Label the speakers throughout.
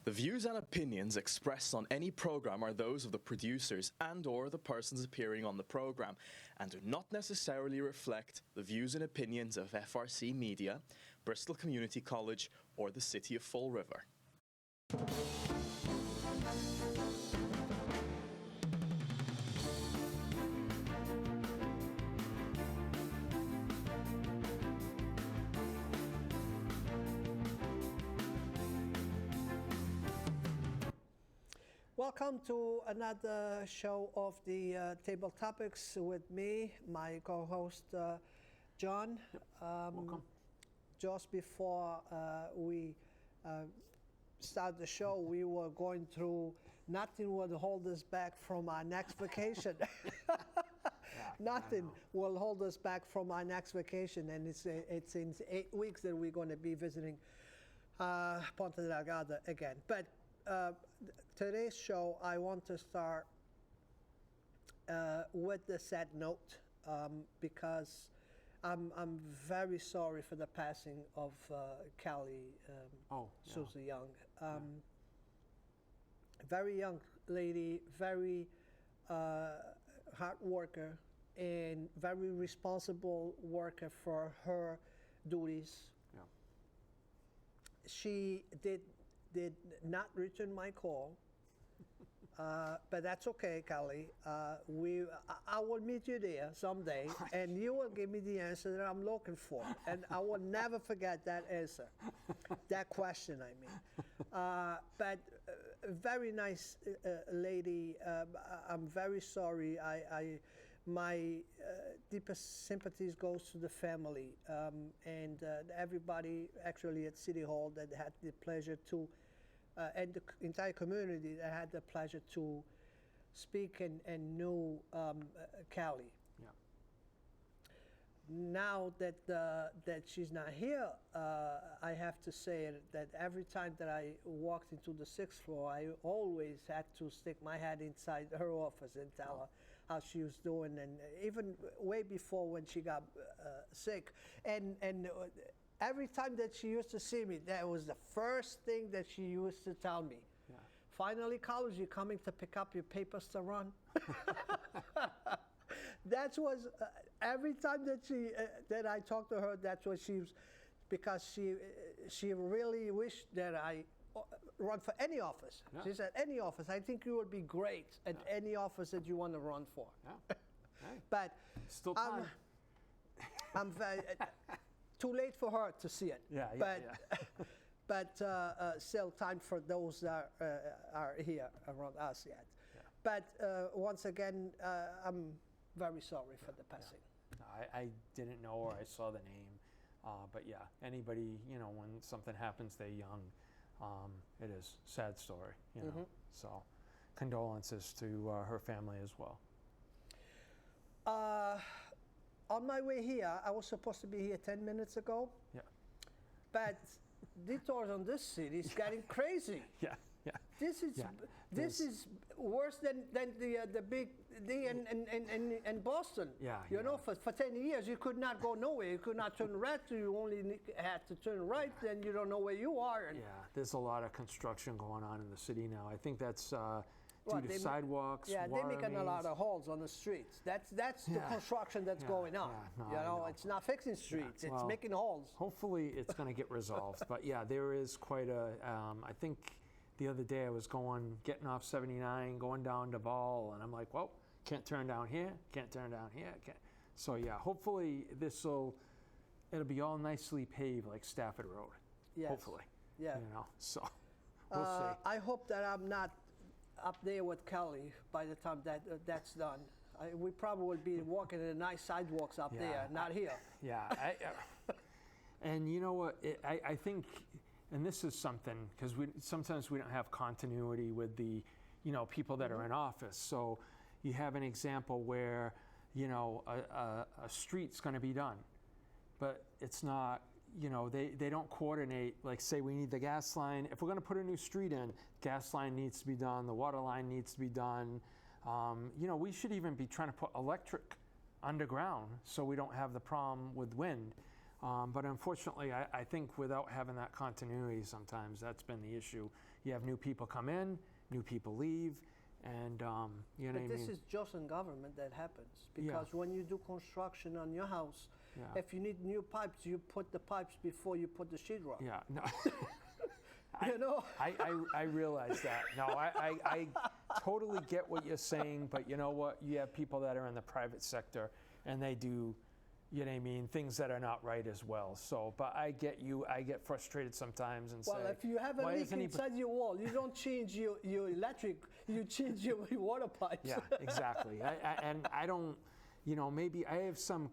Speaker 1: The views and opinions expressed on any program are those of the producers and/or the persons appearing on the program and do not necessarily reflect the views and opinions of FRC Media, Bristol Community College, or the City of Fall River.
Speaker 2: Welcome to another show of the Table Topics with me, my co-host John.
Speaker 3: Welcome.
Speaker 2: Just before we start the show, we were going through nothing would hold us back from our next vacation. Nothing will hold us back from our next vacation, and it's in 8 weeks that we're going to be visiting Ponta Delgada again. But today's show, I want to start with a sad note because I'm very sorry for the passing of Callie Souza-Young. Very young lady, very hard worker, and very responsible worker for her duties.
Speaker 3: Yeah.
Speaker 2: She did not return my call, but that's okay, Callie. I will meet you there someday, and you will give me the answer that I'm looking for, and I will never forget that answer, that question, I mean. But a very nice lady. I'm very sorry. My deepest sympathies goes to the family and everybody actually at City Hall that had the pleasure to, and the entire community that had the pleasure to speak and know Callie.
Speaker 3: Yeah.
Speaker 2: Now that she's not here, I have to say that every time that I walked into the 6th floor, I always had to stick my head inside her office and tell her how she was doing, and even way before when she got sick. And every time that she used to see me, that was the first thing that she used to tell me.
Speaker 3: Yeah.
Speaker 2: Finally, college, you coming to pick up your papers to run? That was every time that I talked to her. That's what she was, because she really wished that I run for any office. Yeah. She said, any office. I think you would be great at any office that you want to run for.
Speaker 3: Yeah. Hey.
Speaker 2: But
Speaker 3: still time.
Speaker 2: I'm very too late for her to see it. But still time for those that are here around us yet. Yeah. But once again, I'm very sorry for the passing.
Speaker 3: Yeah. I didn't know her. I saw the name. But yeah, anybody, when something happens, they're young. It is a sad story, know. So condolences to her family as well.
Speaker 2: On my way here, I was supposed to be here 10 minutes ago.
Speaker 3: Yeah.
Speaker 2: But detours on this city is getting crazy.
Speaker 3: Yeah. Yeah.
Speaker 2: This is worse than the big D in Boston.
Speaker 3: Yeah.
Speaker 2: You know, for 10 years you could not go nowhere. You could not turn left. You only had to turn right. Then you don't know where you are.
Speaker 3: Yeah. There's a lot of construction going on in the city now. I think that's due to sidewalks.
Speaker 2: Yeah, they're making a lot of holes on the streets. That's the construction that's going on.
Speaker 3: Yeah, no,
Speaker 2: it's not fixing streets. It's making holes.
Speaker 3: Hopefully it's going to get resolved. But yeah, there is quite a. I think the other day I was getting off 79, going down to Ball, and I'm like, well, can't turn down here, can't turn down here. Can't. So yeah, hopefully it'll be all nicely paved like Stafford Road.
Speaker 2: Yes.
Speaker 3: Hopefully.
Speaker 2: Yeah.
Speaker 3: So we'll see.
Speaker 2: I hope that I'm not up there with Callie by the time that's done. We probably would be walking in the nice sidewalks up there, not here.
Speaker 3: Yeah. And you know what? I think, and this is something, because sometimes we don't have continuity with the, people that are in office. So you have an example where, a street's going to be done, but it's not. They don't coordinate, like say we need the gas line. If we're going to put a new street in, gas line needs to be done, the water line needs to be done. We should even be trying to put electric underground so we don't have the problem with wind. But unfortunately, I think without having that continuity, sometimes that's been the issue. You have new people come in, new people leave, and you know what I
Speaker 2: But this
Speaker 3: mean?
Speaker 2: is just in government that happens.
Speaker 3: Yeah.
Speaker 2: Because when you do construction on your house,
Speaker 3: Yeah.
Speaker 2: if you need new pipes, you put the pipes before you put the sheetrock.
Speaker 3: Yeah, no.
Speaker 2: You know?
Speaker 3: I realize that. No, I totally get what you're saying, but you know what? You have people that are in the private sector, and they do, you know what I mean, things that are not right as well. So, but I get you. I get frustrated sometimes and
Speaker 2: Well,
Speaker 3: say,
Speaker 2: if you have a
Speaker 3: why
Speaker 2: leak
Speaker 3: isn't he
Speaker 2: inside your wall, you don't change your electric, you change your water pipes.
Speaker 3: Yeah, exactly. And I don't, you know, maybe I have some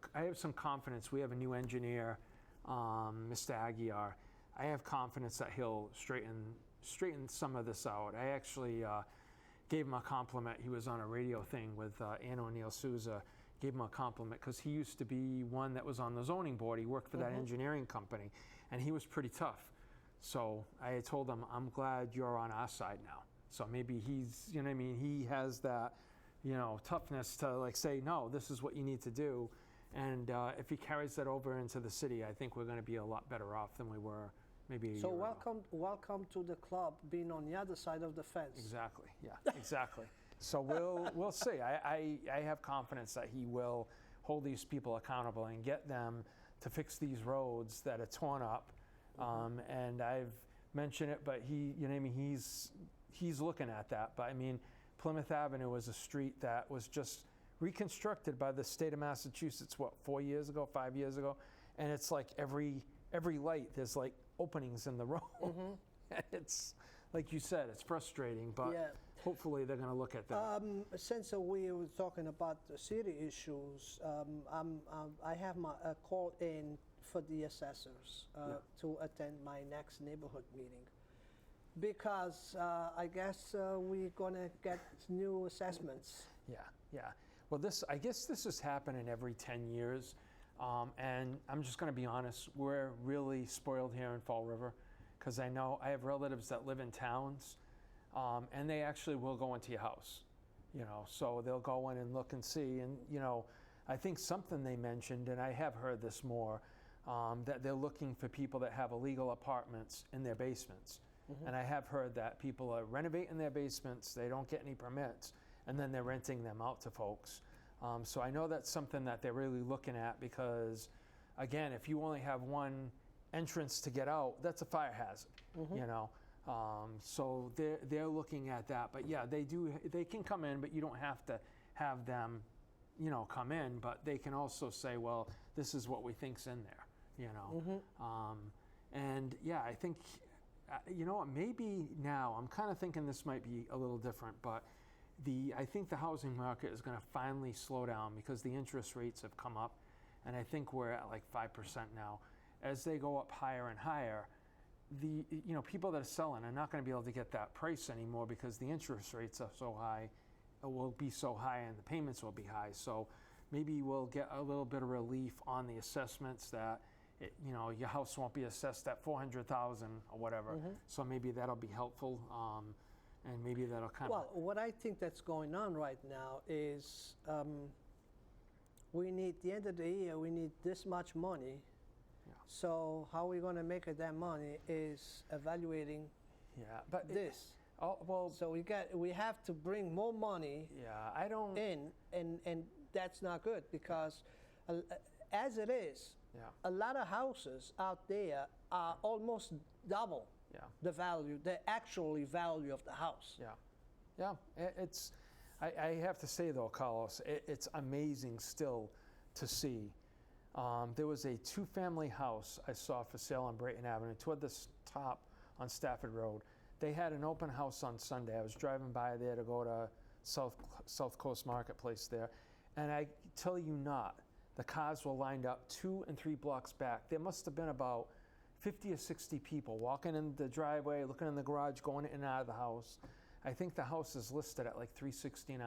Speaker 3: confidence. We have a new engineer, Mr. Aguiar. I have confidence that he'll straighten some of this out. I actually gave him a compliment. He was on a radio thing with Ann O'Neill Souza. Gave him a compliment because he used to be one that was on the zoning board. He worked for that engineering company, and he was pretty tough. So I told him, I'm glad you're on our side now. So maybe he's, you know what I mean, he has that, you know, toughness to like say, no, this is what you need to do. And if he carries that over into the city, I think we're going to be a lot better off than we were maybe a year ago.
Speaker 2: welcome to the club, being on the other side of the fence.
Speaker 3: Exactly. Yeah. Exactly. So we'll see. I have confidence that he will hold these people accountable and get them to fix these roads that are torn up. And I've mentioned it, but he, you know what I mean, he's looking at that. But I mean, Plymouth Avenue was a street that was just reconstructed by the state of Massachusetts, what, 4 years ago, 5 years ago? And it's like every light, there's like openings in the road. It's, like you said, it's frustrating, but
Speaker 2: Yeah.
Speaker 3: hopefully they're going to look at that.
Speaker 2: Since we were talking about the city issues, I have a call in for the assessors to attend my next neighborhood meeting. Because I guess we're going to get new assessments.
Speaker 3: Yeah. Well, I guess this is happening every 10 years. And I'm just going to be honest, we're really spoiled here in Fall River because I know I have relatives that live in towns and they actually will go into your house, you know, so they'll go in and look and see. And, you know, I think something they mentioned, and I have heard this more, that they're looking for people that have illegal apartments in their basements. And I have heard that people are renovating their basements, they don't get any permits, and then they're renting them out to folks. So I know that's something that they're really looking at because, again, if you only have one entrance to get out, that's a fire hazard, you know. So they're looking at that. But yeah, they can come in, but you don't have to have them, you know, come in. But they can also say, well, this is what we think's in there, you know. And yeah, I think, you know what, maybe now, I'm kind of thinking this might be a little different, but I think the housing market is going to finally slow down because the interest rates have come up, and I think we're at like 5% now. As they go up higher and higher, you know, people that are selling are not going to be able to get that price anymore because the interest rates are so high, will be so high, and the payments will be high. So maybe we'll get a little bit of relief on the assessments that, you know, your house won't be assessed at $400,000 or whatever. So maybe that'll be helpful. And maybe that'll kind of...
Speaker 2: Well, what I think that's going on right now is we need, the end of the year, we need this much money.
Speaker 3: Yeah.
Speaker 2: So how we're going to make that money is evaluating
Speaker 3: but
Speaker 2: this.
Speaker 3: well,
Speaker 2: So we have to bring more money
Speaker 3: I don't...
Speaker 2: in, and that's not good because as it is, a lot of houses out there are almost double the value, the actually value of the house.
Speaker 3: It's, I have to say though, Carlos, it's amazing still to see. There was a 2-family house I saw for sale on Brayton Avenue toward the top on Stafford Road. They had an open house on Sunday. I was driving by there to go to South Coast Marketplace there, and I tell you not, the cars were lined up 2 and 3 blocks back. There must have been about 50 or 60 people walking in the driveway, looking in the garage, going in and out of the house. I think the house is listed at like $369.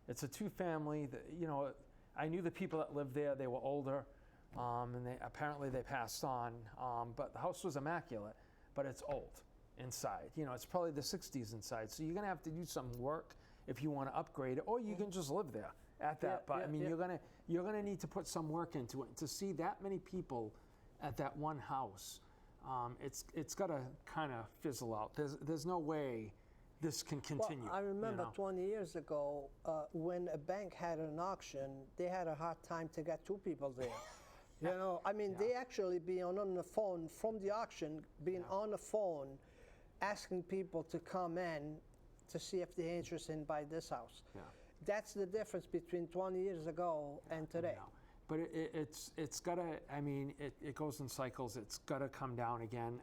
Speaker 3: It's a 2-family. You know, I knew the people that lived there. They were older, and apparently they passed on. But the house was immaculate, but it's old inside. You know, it's probably the 60s inside. So you're gonna have to do some work if you want to upgrade it, or you can just live there at that. But I mean, you're gonna need to put some work into it. To see that many people at that one house, it's got to kind of fizzle out. There's no way this can continue.
Speaker 2: Well, I remember
Speaker 3: you know?
Speaker 2: 20 years ago when a bank had an auction, they had a hard time to get two people there. You know, I mean, they actually be on the phone from the auction, being on the phone, asking people to come in to see if they're interested in buy this house.
Speaker 3: Yeah.
Speaker 2: That's the difference between 20 years ago and today.
Speaker 3: Yeah. But it's gotta. I mean, it goes in cycles. It's gotta come down again.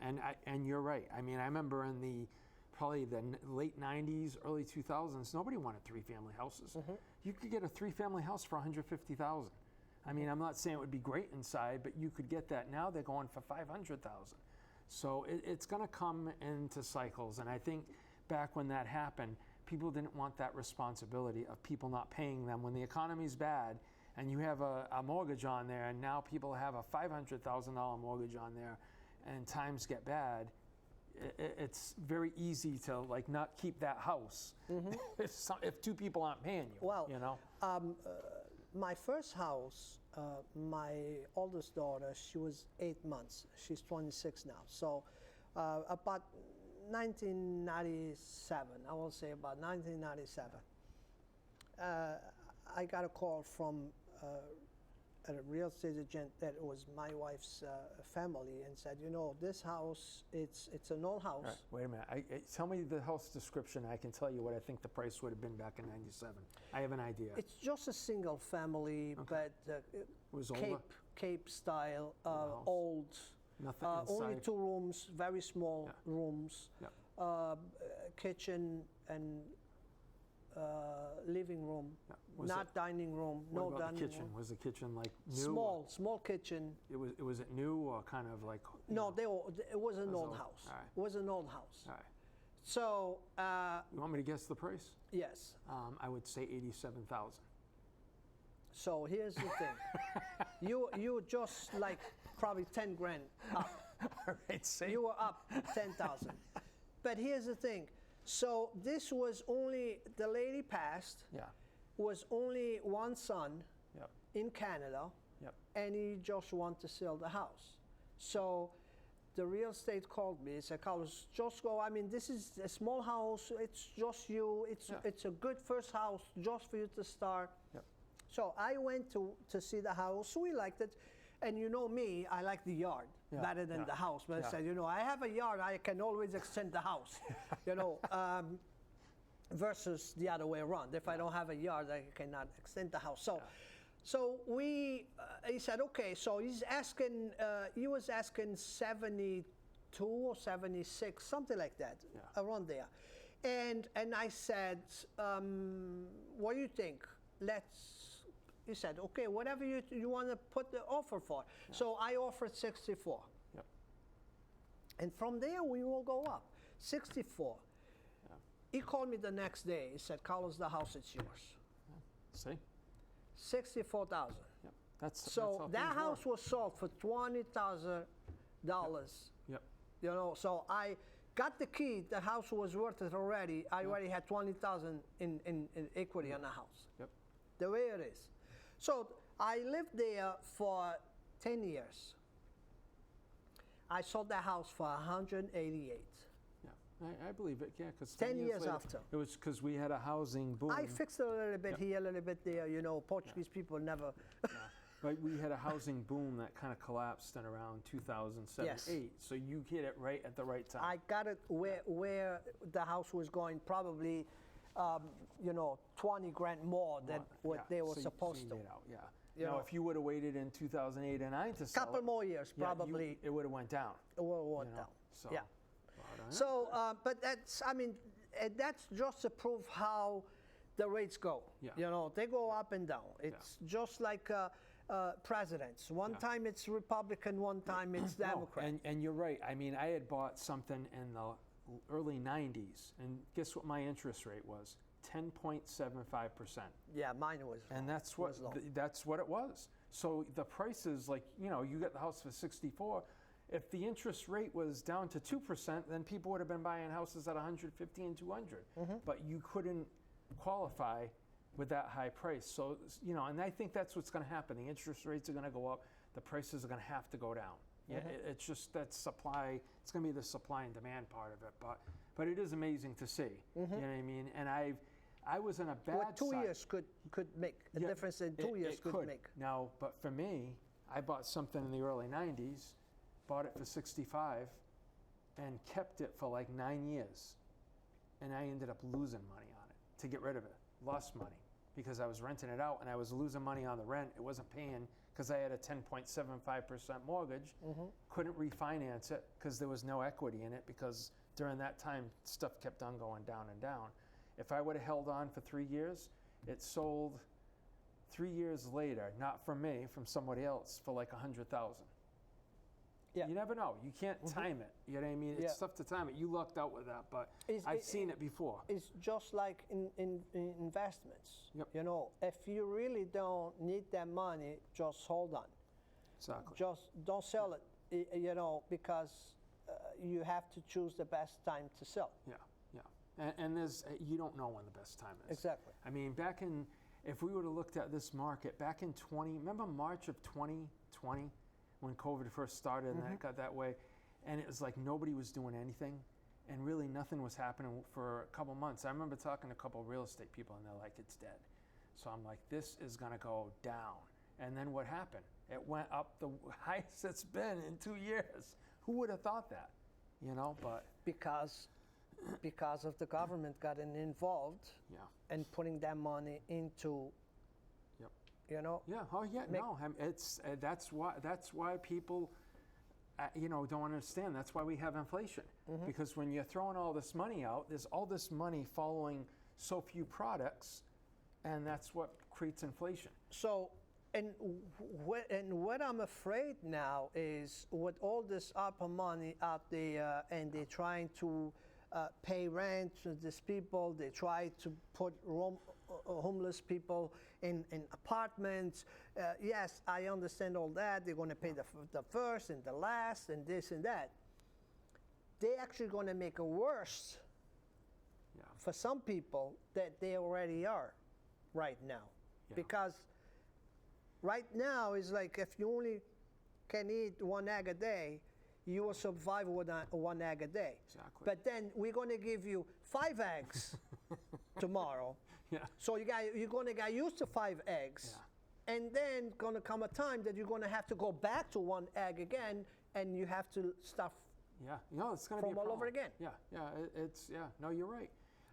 Speaker 3: And you're right. I mean, I remember in probably the late 90s, early 2000s, nobody wanted 3-family houses. You could get a 3-family house for $150,000. I mean, I'm not saying it would be great inside, but you could get that. Now they're going for $500,000. So it's going to come into cycles. And I think back when that happened, people didn't want that responsibility of people not paying them when the economy's bad and you have a mortgage on there, and now people have a $500,000 mortgage on there, and times get bad. It's very easy to like not keep that house if two people aren't paying you.
Speaker 2: Well,
Speaker 3: you know.
Speaker 2: My first house, my oldest daughter, she was 8 months. She's 26 now. So about 1997, I will say about 1997, I got a call from a real estate agent that was my wife's family and said, you know, this house, it's an old house.
Speaker 3: Right, wait a minute. Tell me the house description. I can tell you what I think the price would have been back in '97. I have an idea.
Speaker 2: It's just a single family, but
Speaker 3: It was older?
Speaker 2: Cape style,
Speaker 3: house.
Speaker 2: old.
Speaker 3: Nothing
Speaker 2: Only
Speaker 3: inside.
Speaker 2: 2 rooms, very small
Speaker 3: Yeah.
Speaker 2: rooms.
Speaker 3: Yeah.
Speaker 2: Kitchen and living room,
Speaker 3: Yeah. Was
Speaker 2: not dining room,
Speaker 3: What
Speaker 2: no
Speaker 3: about
Speaker 2: dining
Speaker 3: the kitchen?
Speaker 2: room.
Speaker 3: Was the kitchen like new?
Speaker 2: Small kitchen.
Speaker 3: Was it new or kind of like?
Speaker 2: No, it was an
Speaker 3: was
Speaker 2: old
Speaker 3: old.
Speaker 2: house.
Speaker 3: All right.
Speaker 2: It was an old house.
Speaker 3: All right.
Speaker 2: So,
Speaker 3: You want me to guess the price?
Speaker 2: yes.
Speaker 3: I would say 87,000.
Speaker 2: So here's the thing. you just like probably 10 grand up.
Speaker 3: All right. Say.
Speaker 2: You were up 10,000. But here's the thing. So this was only, the lady passed,
Speaker 3: Yeah.
Speaker 2: was only one son
Speaker 3: Yep.
Speaker 2: in Canada,
Speaker 3: Yep.
Speaker 2: and he just wanted to sell the house. So the real estate called me. He said, Carlos, just go. I mean, this is a small house. It's just you. It's a good first house just for you to start.
Speaker 3: Yep.
Speaker 2: So I went to see the house. We liked it. And you know me, I like the yard better than the house. But I said, you know, I have a yard, I can always extend the house, you know, versus the other way around. If I don't have a yard, I cannot extend the house. So he said, okay, so he was asking 72 or 76, something like that, around there. And I said, what do you think? He said, okay, whatever you want to put the offer for. So I offered 64.
Speaker 3: Yep.
Speaker 2: And from there, we will go up. 64.
Speaker 3: Yeah.
Speaker 2: He called me the next day. He said, Carlos, the house is yours.
Speaker 3: See?
Speaker 2: 64,000.
Speaker 3: Yep. That's
Speaker 2: So
Speaker 3: how
Speaker 2: that
Speaker 3: things
Speaker 2: house
Speaker 3: work.
Speaker 2: was sold for $20,000.
Speaker 3: Yep.
Speaker 2: You know, so I got the key. The house was worth it already. I already had 20,000 in equity on the house.
Speaker 3: Yep.
Speaker 2: The way it is. So I lived there for 10 years. I sold the house for 188.
Speaker 3: Yeah. I believe it. Yeah, because
Speaker 2: 10 years
Speaker 3: later,
Speaker 2: after.
Speaker 3: it was because we had a housing boom.
Speaker 2: I fixed it a little bit here, a little bit there. You know, Portuguese people never.
Speaker 3: Right, we had a housing boom that kind of collapsed in around 2007,
Speaker 2: Yes.
Speaker 3: 8. So you hit it right at the right time.
Speaker 2: I got it where the house was going, probably, you know, 20 grand more than what they were
Speaker 3: So
Speaker 2: supposed
Speaker 3: you
Speaker 2: to.
Speaker 3: made out, yeah.
Speaker 2: You
Speaker 3: Now,
Speaker 2: know.
Speaker 3: if you would have waited in 2008 and 9 to sell
Speaker 2: Couple
Speaker 3: it,
Speaker 2: more years, probably.
Speaker 3: it would have went down.
Speaker 2: It went
Speaker 3: you know,
Speaker 2: down.
Speaker 3: So,
Speaker 2: Yeah.
Speaker 3: but,
Speaker 2: So, but that's, I mean, that's just to prove how the rates go.
Speaker 3: Yeah.
Speaker 2: You know, they go up and down. It's just like presidents. One time it's Republican, one time it's Democrat.
Speaker 3: No, and you're right. I mean, I had bought something in the early 90s, and guess what my interest rate was? 10.75%.
Speaker 2: Yeah, mine was.
Speaker 3: And that's what
Speaker 2: was low.
Speaker 3: that's what it was. So the prices, like, you know, you got the house for 64. If the interest rate was down to 2%, then people would have been buying houses at 150 and 200. But you couldn't qualify with that high price. So, you know, and I think that's what's going to happen. The interest rates are going to go up. The prices are going to have to go down. Yeah, it's just that supply. It's going to be the supply and demand part of it, but it is amazing to see. You know what I mean? And I was in a bad
Speaker 2: What 2
Speaker 3: side.
Speaker 2: years could make a difference in 2 years
Speaker 3: It
Speaker 2: could make.
Speaker 3: Now, but for me, I bought something in the early 90s, bought it for 65, and kept it for like 9 years. And I ended up losing money on it to get rid of it. Lost money because I was renting it out and I was losing money on the rent. It wasn't paying because I had a 10.75% mortgage. Couldn't refinance it because there was no equity in it because during that time, stuff kept on going down and down. If I would have held on for 3 years, it sold 3 years later, not from me, from somebody else, for like $100,000.
Speaker 2: Yeah.
Speaker 3: You never know. You can't time it. You know what I mean? It's tough to time it. You lucked out with that, but I've seen it before.
Speaker 2: It's just like in investments.
Speaker 3: Yep.
Speaker 2: You know, if you really don't need that money, just hold on.
Speaker 3: Exactly.
Speaker 2: Just don't sell it, you know, because you have to choose the best time to sell.
Speaker 3: Yeah, yeah. And there's, you don't know when the best time is.
Speaker 2: Exactly.
Speaker 3: I mean, if we would have looked at this market back in remember March of 2020 when COVID first started and that got that way, and it was like nobody was doing anything and really nothing was happening for a couple months. I remember talking to a couple of real estate people and they're like, it's dead. So I'm like, this is gonna go down. And then what happened? It went up the highest it's been in 2 years. Who would have thought that? You know, but
Speaker 2: Because of the government getting involved and putting that money into, you know.
Speaker 3: Yeah. Oh, yeah. No. It's that's why people, don't understand. That's why we have inflation. Because when you're throwing all this money out, there's all this money following so few products, and that's what creates inflation.
Speaker 2: So, and what I'm afraid now is with all this ARPA money out there, and they're trying to pay rent to these people, they try to put homeless people in apartments. Yes, I understand all that. They're going to pay the first and the last and this and that. They're actually going to make it worse for some people that they already are right now. Because right now it's like if you only can eat one egg a day, you will survive with one egg a day.
Speaker 3: Exactly.
Speaker 2: But then we're going to give you 5 eggs tomorrow.
Speaker 3: Yeah.
Speaker 2: So you're going to get used to 5 eggs.
Speaker 3: Yeah.
Speaker 2: And then going to come a time that you're going to have to go back to 1 egg again, and you have to stuff
Speaker 3: Yeah. No, it's going to be a
Speaker 2: all
Speaker 3: problem.
Speaker 2: over again.
Speaker 3: Yeah. Yeah. No, you're right.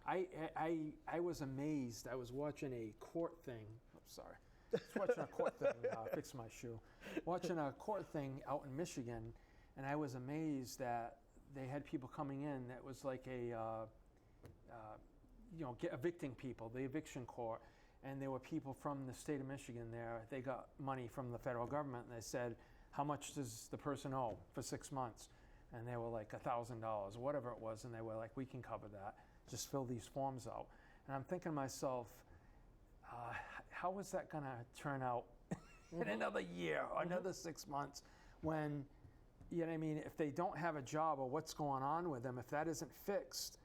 Speaker 3: I was amazed. I was watching a court thing. Oh, sorry. I was watching a court thing. Fix my shoe. Watching a court thing out in Michigan, and I was amazed that they had people coming in that was like evicting people, the eviction court, and there were people from the state of Michigan there. They got money from the federal government, and they said, how much does the person owe for 6 months? And they were like $1,000, whatever it was, and they were like, we can cover that. Just fill these forms out. And I'm thinking to myself, how is that going to turn out in another year or another 6 months when, you know what I mean, if they don't have a job or what's going on with them, if that isn't fixed,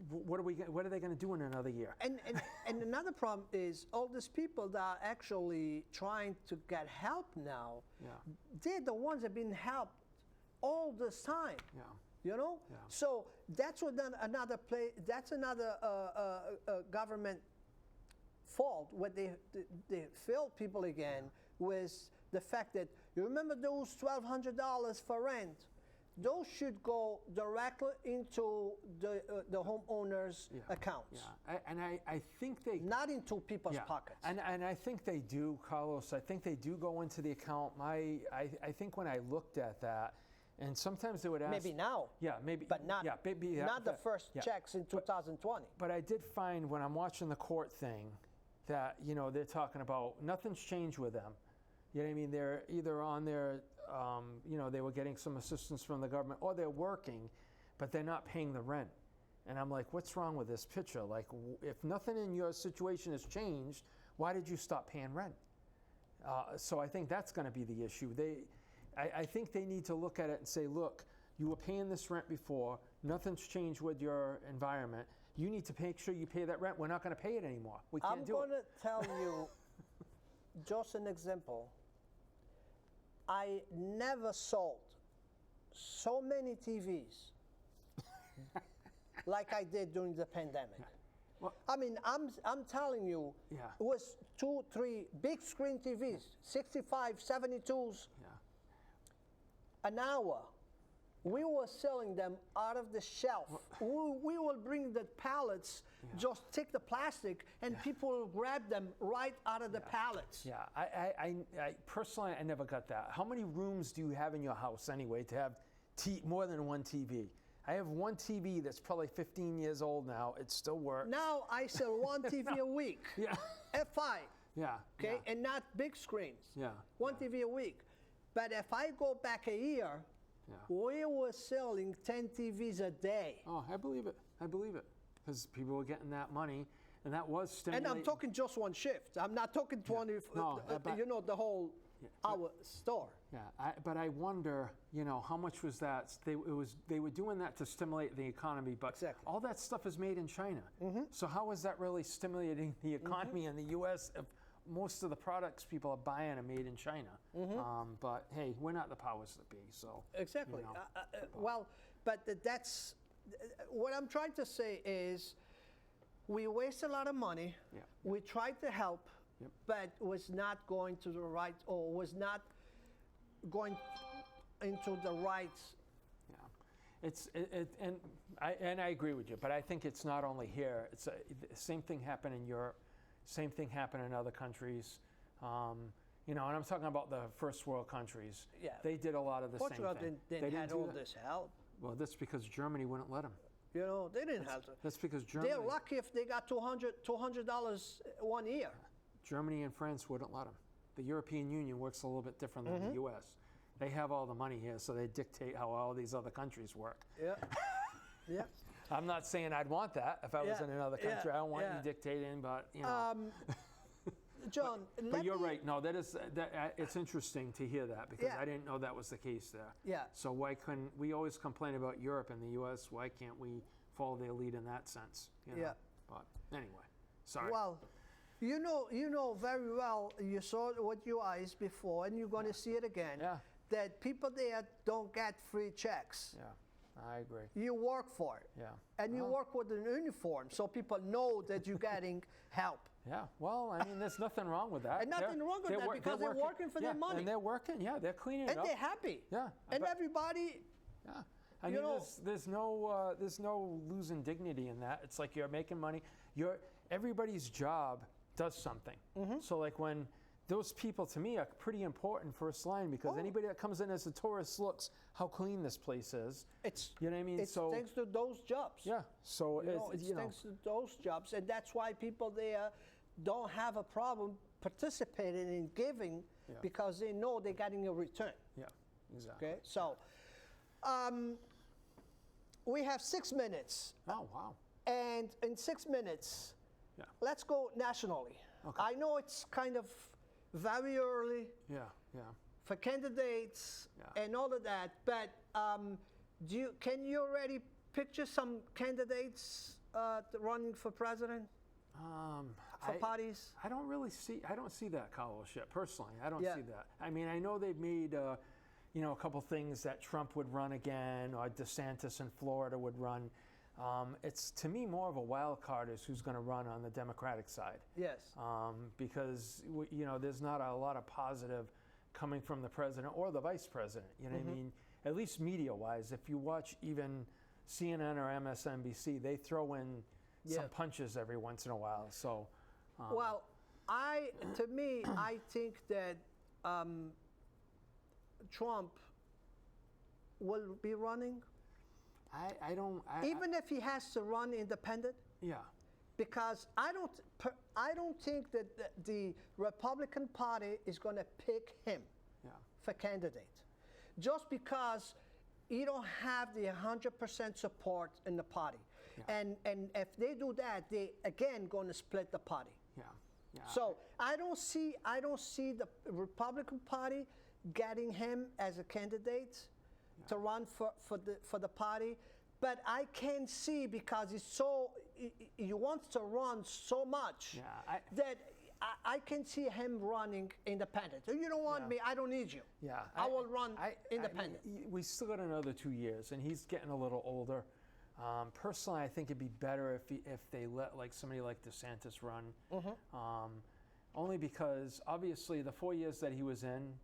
Speaker 3: what are they going to do in another year?
Speaker 2: And another problem is all these people that are actually trying to get help now, they're the ones that have been helped all this time.
Speaker 3: Yeah.
Speaker 2: You know?
Speaker 3: Yeah.
Speaker 2: So that's what another government fault, when they fail people again, with the fact that, you remember those $1,200 for rent? Those should go directly into the homeowner's accounts.
Speaker 3: Yeah, and I think they...
Speaker 2: Not into people's pockets.
Speaker 3: And I think they do, Carlos. I think they do go into the account. I think when I looked at that, and sometimes they would ask...
Speaker 2: Maybe now.
Speaker 3: Yeah, maybe.
Speaker 2: But not, not the first checks in 2020.
Speaker 3: But I did find when I'm watching the court thing that, they're talking about nothing's changed with them. You know what I mean? They're either on their, they were getting some assistance from the government, or they're working, but they're not paying the rent. And I'm like, what's wrong with this picture? Like, if nothing in your situation has changed, why did you stop paying rent? So I think that's going to be the issue. I think they need to look at it and say, look, you were paying this rent before, nothing's changed with your environment. You need to make sure you pay that rent. We're not going to pay it anymore. We can't do it.
Speaker 2: I'm going to tell you just an example. I never sold so many TVs like I did during the pandemic.
Speaker 3: Well-
Speaker 2: I mean, I'm telling you,
Speaker 3: Yeah.
Speaker 2: it was 2, 3 big screen TVs, 65, 72s,
Speaker 3: Yeah.
Speaker 2: an hour. We were selling them out of the shelf. We will bring the pallets, just take the plastic, and people will grab them right out of the pallets.
Speaker 3: Yeah, I personally, I never got that. How many rooms do you have in your house anyway to have more than one TV? I have one TV that's probably 15 years old now. It still works.
Speaker 2: Now I sell one TV a week.
Speaker 3: Yeah.
Speaker 2: F5,
Speaker 3: Yeah.
Speaker 2: okay,
Speaker 3: Yeah.
Speaker 2: and not big screens.
Speaker 3: Yeah,
Speaker 2: One TV a week. But if I go back a year,
Speaker 3: Yeah.
Speaker 2: we were selling 10 TVs a day.
Speaker 3: Oh, I believe it. I believe it. Because people were getting that money, and that was
Speaker 2: And
Speaker 3: stimulating.
Speaker 2: I'm talking just one shift. I'm not talking 20,
Speaker 3: No, but-
Speaker 2: you know, the whole our store.
Speaker 3: Yeah, but I wonder, how much was that? They were doing that to stimulate the economy, but
Speaker 2: Exactly.
Speaker 3: all that stuff is made in China. So how is that really stimulating the economy in the U.S. if most of the products people are buying are made in China? But hey, we're not the powers that be, so.
Speaker 2: Exactly.
Speaker 3: you know.
Speaker 2: Well, but that's what I'm trying to say is we waste a lot of money.
Speaker 3: Yeah.
Speaker 2: We tried to help,
Speaker 3: Yep.
Speaker 2: but was not going to the right, or was not going into the right.
Speaker 3: Yeah, and I agree with you, but I think it's not only here. It's the same thing happened in Europe, same thing happened in other countries. And I'm talking about the first world countries.
Speaker 2: Yeah.
Speaker 3: They did a lot of the
Speaker 2: Portugal
Speaker 3: same thing.
Speaker 2: didn't
Speaker 3: They
Speaker 2: have
Speaker 3: do
Speaker 2: all
Speaker 3: that.
Speaker 2: this help.
Speaker 3: Well, that's because Germany wouldn't let them.
Speaker 2: You know, they didn't have to.
Speaker 3: That's because Germany,
Speaker 2: They're lucky if they got $200 1 year.
Speaker 3: Germany and France wouldn't let them. The European Union works a little bit different than the U.S. They have all the money here, so they dictate how all these other countries work.
Speaker 2: Yeah. Yeah.
Speaker 3: I'm not saying I'd want that if I was
Speaker 2: Yeah,
Speaker 3: in another
Speaker 2: yeah,
Speaker 3: country. I don't want
Speaker 2: yeah.
Speaker 3: you dictating, but
Speaker 2: John,
Speaker 3: But you're right. No, it's interesting to hear that because
Speaker 2: Yeah.
Speaker 3: I didn't know that was the case there.
Speaker 2: Yeah.
Speaker 3: So why couldn't we always complain about Europe and the U.S.? Why can't we follow their lead in that sense?
Speaker 2: Yeah.
Speaker 3: But anyway, sorry.
Speaker 2: Well, you know very well, you saw it with your eyes before, and you're going to see it again,
Speaker 3: Yeah.
Speaker 2: that people there don't get free checks.
Speaker 3: Yeah, I agree.
Speaker 2: You work for it.
Speaker 3: Yeah.
Speaker 2: And you
Speaker 3: Well,
Speaker 2: work with an uniform, so people know that you're getting help.
Speaker 3: Yeah. Well, I mean, there's nothing wrong with that.
Speaker 2: And nothing wrong with that because they're working for their money.
Speaker 3: And they're working. Yeah, they're cleaning it
Speaker 2: And
Speaker 3: up.
Speaker 2: they're happy.
Speaker 3: Yeah.
Speaker 2: And
Speaker 3: but-
Speaker 2: everybody,
Speaker 3: Yeah, I
Speaker 2: You
Speaker 3: mean,
Speaker 2: know-
Speaker 3: there's no losing dignity in that. It's like you're making money. Everybody's job does something.
Speaker 2: Mm-hmm.
Speaker 3: So like when those people to me are pretty important first line because
Speaker 2: Oh.
Speaker 3: anybody that comes in as a tourist looks how clean this place is.
Speaker 2: it's
Speaker 3: You know what I mean?
Speaker 2: it's
Speaker 3: So
Speaker 2: thanks to those jobs.
Speaker 3: yeah, so
Speaker 2: It's thanks to those jobs, and that's why people there don't have a problem participating in giving
Speaker 3: Yeah.
Speaker 2: because they know they're getting a return.
Speaker 3: yeah, exactly.
Speaker 2: Okay, so we have 6 minutes,
Speaker 3: Oh wow.
Speaker 2: and in 6 minutes,
Speaker 3: Yeah.
Speaker 2: let's go nationally.
Speaker 3: Okay.
Speaker 2: I know it's kind of very early
Speaker 3: Yeah, yeah.
Speaker 2: for candidates
Speaker 3: Yeah.
Speaker 2: and all of that, but can you already picture some candidates running for president for parties?
Speaker 3: I don't see that, Carlos, yet personally. I don't
Speaker 2: Yeah.
Speaker 3: see that. I mean, I know they've made a couple things that Trump would run again, or DeSantis in Florida would run. It's to me more of a wild card is who's going to run on the Democratic side,
Speaker 2: Yes.
Speaker 3: because there's not a lot of positive coming from the president or the vice president. You know what I mean? At least media-wise, if you watch even CNN or MSNBC, they throw in
Speaker 2: Yeah.
Speaker 3: some punches every once in a while. So.
Speaker 2: Well, I think that Trump will be running,
Speaker 3: I don't.
Speaker 2: even if he has to run independent,
Speaker 3: Yeah.
Speaker 2: because I don't think that the Republican Party is going to pick him
Speaker 3: Yeah.
Speaker 2: for candidate, just because you don't have the 100% support in the party, and if they do that, they again going to split the party.
Speaker 3: Yeah. Yeah.
Speaker 2: So I don't see the Republican Party getting him as a candidate to run for the party, but I can see because he wants to run so much
Speaker 3: Yeah,
Speaker 2: that I can see him running independent. You don't want
Speaker 3: Yeah.
Speaker 2: me, I don't need you.
Speaker 3: Yeah,
Speaker 2: I will run independent.
Speaker 3: We still got another 2 years, and he's getting a little older. Personally, I think it'd be better if they let like somebody like DeSantis run. Only because obviously the 4 years that he was in,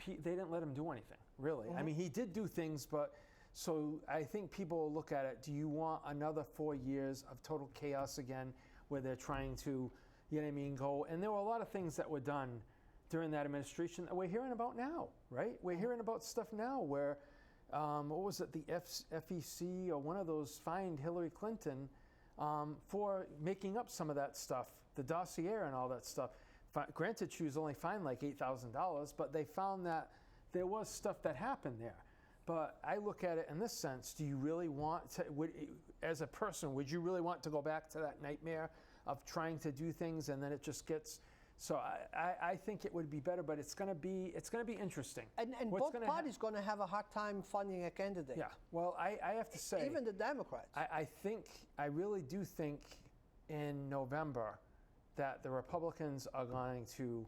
Speaker 3: they didn't let him do anything really. I mean, he did do things, but so I think people will look at it. Do you want another 4 years of total chaos again, where they're trying to, you know what I mean, go? And there were a lot of things that were done during that administration that we're hearing about now, right? We're hearing about stuff now where, what was it, the FEC or one of those fined Hillary Clinton for making up some of that stuff, the dossier and all that stuff. Granted, she was only fined like $8,000, but they found that there was stuff that happened there. But I look at it in this sense: do you really want to, as a person, would you really want to go back to that nightmare of trying to do things and then it just gets? So I think it would be better, but it's going to be interesting.
Speaker 2: And both parties going to have a hard time funding a candidate.
Speaker 3: Yeah. Well, I have to say,
Speaker 2: even the Democrats.
Speaker 3: I really do think in November that the Republicans are going to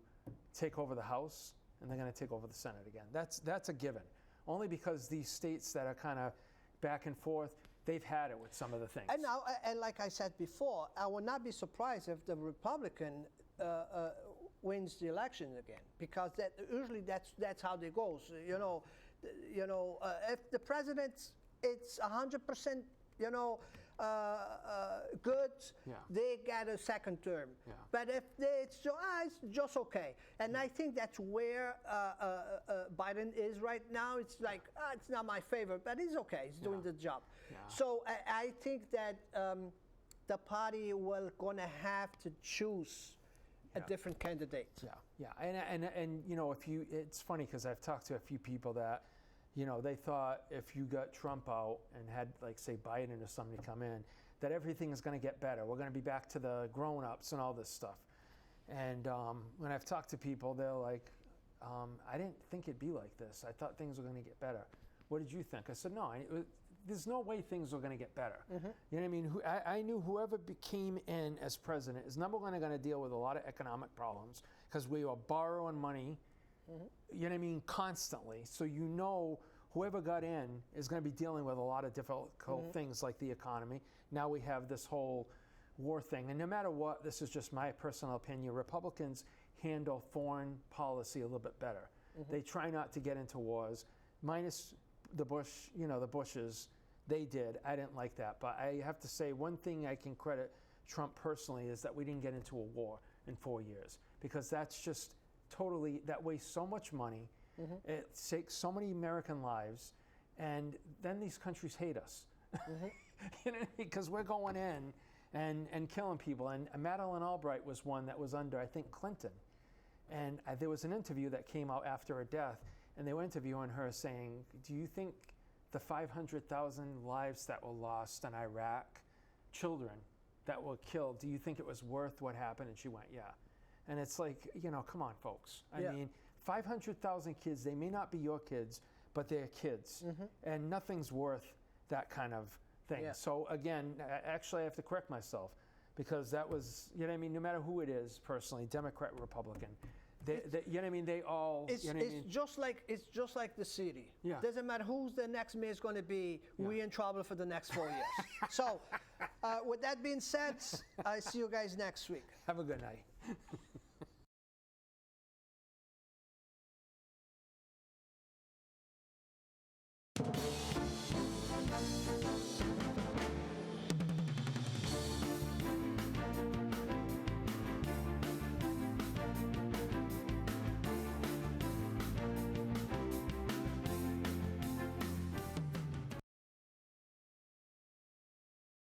Speaker 3: take over the House and they're going to take over the Senate again. That's a given. Only because these states that are kind of back and forth, they've had it with some of the things.
Speaker 2: And now, and like I said before, I would not be surprised if the Republican wins the election again, because usually that's how it goes. If the president, it's 100%, good, they get a second term.
Speaker 3: Yeah.
Speaker 2: But if it's just okay. And I think that's where Biden is right now. It's like, it's not my favorite, but he's okay. He's doing the job.
Speaker 3: Yeah.
Speaker 2: So I think that the party will going to have to choose a different candidate.
Speaker 3: Yeah. And it's funny because I've talked to a few people that, they thought if you got Trump out and had, like, say, Biden or somebody come in, that everything is going to get better. We're going to be back to the grown-ups and all this stuff. And when I've talked to people, they're like, I didn't think it'd be like this. I thought things were going to get better. What did you think? I said, no, there's no way things are going to get better. You know what I mean? I knew whoever came in as president is number one, going to deal with a lot of economic problems because we are borrowing money, you know what I mean, constantly. So whoever got in is going to be dealing with a lot of difficult things like the economy. Now we have this whole war thing. And no matter what, this is just my personal opinion, Republicans handle foreign policy a little bit better. They try not to get into wars, minus the Bushes. They did. I didn't like that. But I have to say, one thing I can credit Trump personally is that we didn't get into a war in 4 years, because that's just totally, that wastes so much money. It takes so many American lives, and then these countries hate us. Because we're going in and killing people. And Madeleine Albright was one that was under, I think, Clinton. And there was an interview that came out after her death, and they were interviewing her saying, do you think the 500,000 lives that were lost in Iraq, children that were killed, do you think it was worth what happened? And she went, yeah. And it's like, come on, folks. I mean, 500,000 kids, they may not be your kids, but they're kids. And nothing's worth that kind of thing.
Speaker 2: Yeah.
Speaker 3: So again, actually I have to correct myself, because that was, no matter who it is personally, Democrat, Republican, they all,
Speaker 2: it's just like the city.
Speaker 3: Yeah.
Speaker 2: Doesn't matter who's the next mayor is going to be, we're in trouble for the next 4 years. So with that being said, I see you guys next week.
Speaker 3: Have a good night.